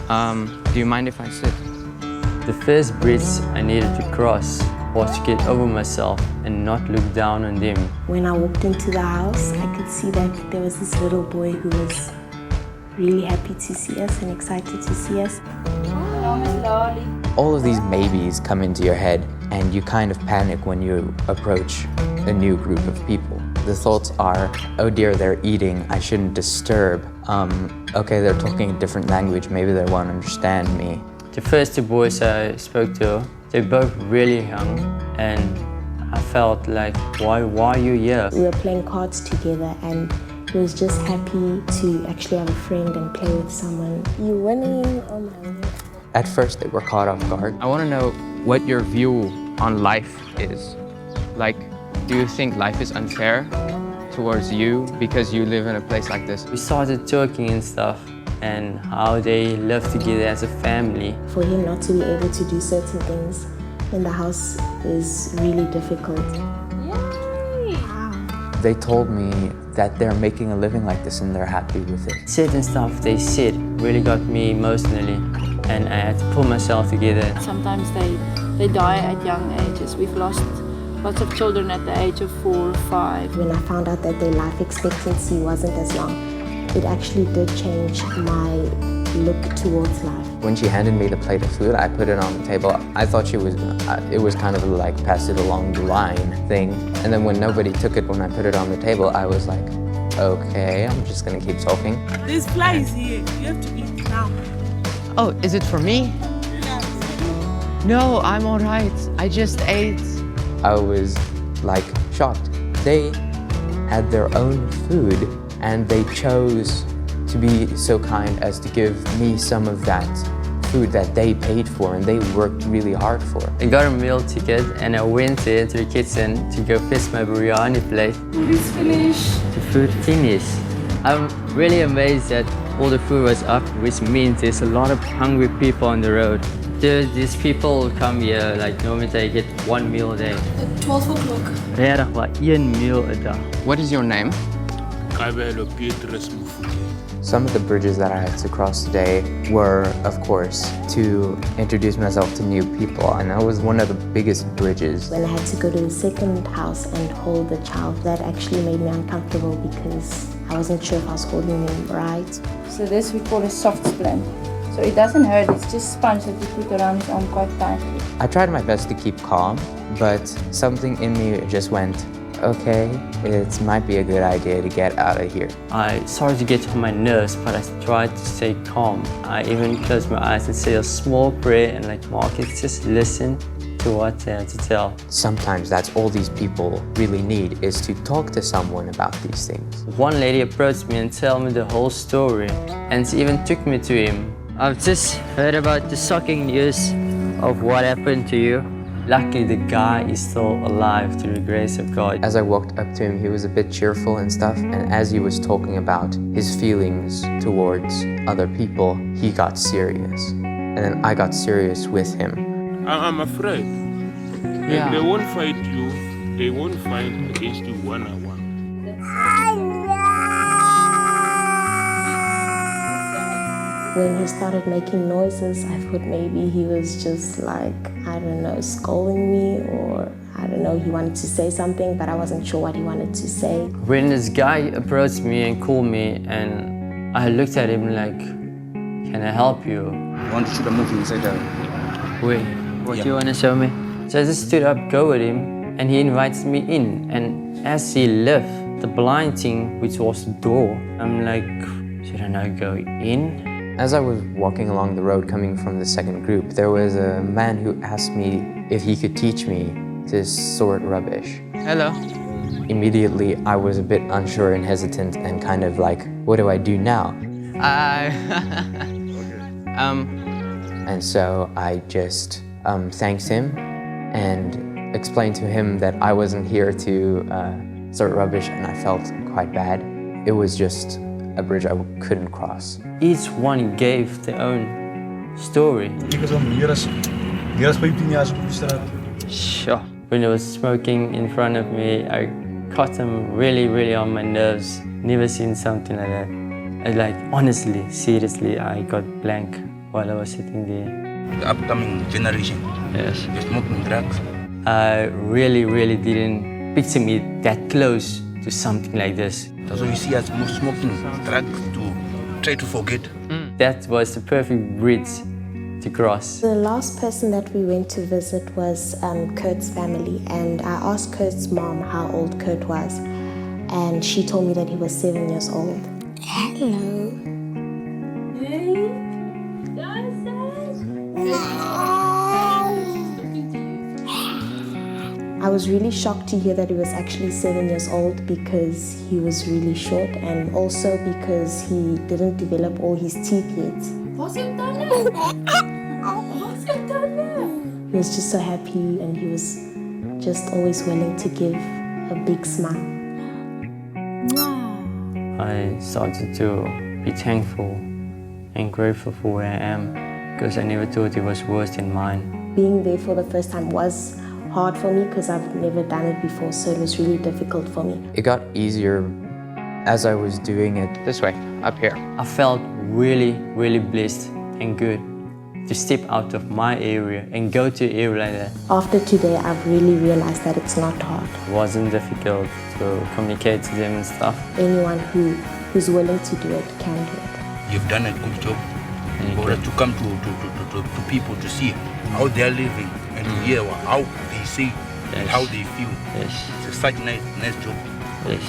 Do you mind if I sit? The first bridge I needed to cross was to get over myself and not look down on them. When I walked into the house, I could see that there was this little boy who was really happy to see us and excited to see us. All of these maybes come into your head and you kind of panic when you approach a new group of people. The thoughts are, oh dear, they're eating, I shouldn't disturb. Okay, they're talking a different language, maybe they won't understand me. The first two boys I spoke to, they're both really young, and I felt like, why are you here? We were playing cards together and he was just happy to actually have a friend and play with someone. You're winning, oh my God. At first they were caught off guard. I want to know what your view on life is. Like, do you think life is unfair towards you because you live in a place like this? We started talking and stuff, and how they live together as a family. For him not to be able to do certain things in the house is really difficult. Yay! Wow. They told me that they're making a living like this and they're happy with it. Certain stuff they said really got me emotionally, and I had to pull myself together. Sometimes they die at young ages. We've lost lots of children at the age of 4 or 5. When I found out that their life expectancy wasn't as long, it actually did change my look towards life. When she handed me the plate of food, I put it on the table. I thought it was kind of like pass it along the line thing. And then when nobody took it when I put it on the table, I was like, okay, I'm just gonna keep talking. There's flies here, you have to eat now. Oh, is it for me? No, I'm all right. I just ate. I was like shocked. They had their own food and they chose to be so kind as to give me some of that food that they paid for and they worked really hard for. I got a meal ticket and I went into the kitchen to go fetch my biryani plate. Food is finished. The food finished. I'm really amazed that all the food was up, which means there's a lot of hungry people on the road. These people come here, like normally they get 1 meal a day. At 12 o'clock. Regtig maar 1 meal a dag. What is your name? Some of the bridges that I had to cross today were, of course, to introduce myself to new people, and that was one of the biggest bridges. When I had to go to the second house and hold the child, that actually made me uncomfortable because I wasn't sure if I was holding him right. So this we call a soft splint. So it doesn't hurt, it's just sponge that you put around his arm quite tightly. I tried my best to keep calm, but something in me just went, okay, it might be a good idea to get out of here. I started to get on my nerves, but I tried to stay calm. I even closed my eyes and said a small prayer and like, Marcus, just listen to what they have to tell. Sometimes that's all these people really need, is to talk to someone about these things. One lady approached me and told me the whole story, and she even took me to him. I've just heard about the shocking news of what happened to you. Luckily, the guy is still alive through the grace of God. As I walked up to him, he was a bit cheerful and stuff, and as he was talking about his feelings towards other people, he got serious. And then I got serious with him. I'm afraid. Yeah. They won't fight you, they won't fight against you one-on-one. When he started making noises, I thought maybe he was just like, I don't know, scolding me, or I don't know, he wanted to say something, but I wasn't sure what he wanted to say. When this guy approached me and called me, and I looked at him like, can I help you? I want to shoot a movie inside there. Wait, what do you want to show me? So I just stood up, go with him, and he invites me in. And as he left, the blind thing, which was the door, I'm like, should I not go in? As I was walking along the road coming from the second group, there was a man who asked me if he could teach me to sort rubbish. Hello. Immediately, I was a bit unsure and hesitant and kind of like, what do I do now? And so I just thanked him and explained to him that I wasn't here to sort rubbish, and I felt quite bad. It was just a bridge I couldn't cross. Each one gave their own story. Sure. When he was smoking in front of me, I caught him really on my nerves. Never seen something like that. And like, honestly, seriously, I got blank while I was sitting there. The upcoming generation, Yes. they're smoking drugs. I really didn't picture me that close to something like this. That's why you see us smoking drugs to try to forget. That was the perfect bridge to cross. The last person that we went to visit was Kurt's family, and I asked Kurt's mom how old Kurt was, and she told me that he was 7 years old. Hello. I was really shocked to hear that he was actually 7 years old because he was really short, and also because he didn't develop all his teeth yet. He was just so happy, and he was just always willing to give a big smile. I started to be thankful and grateful for where I am, because I never thought it was worse than mine. Being there for the first time was hard for me because I've never done it before, so it was really difficult for me. It got easier as I was doing it. This way, up here. I felt really blessed and good to step out of my area and go to an area like that. After today, I've really realized that it's not hard. It wasn't difficult to communicate to them and stuff. Anyone who's willing to do it can do it. You've done a good job. For us to come to people to see how they're living and to hear how they say and how they feel. Yes. It's such a nice job. Yes.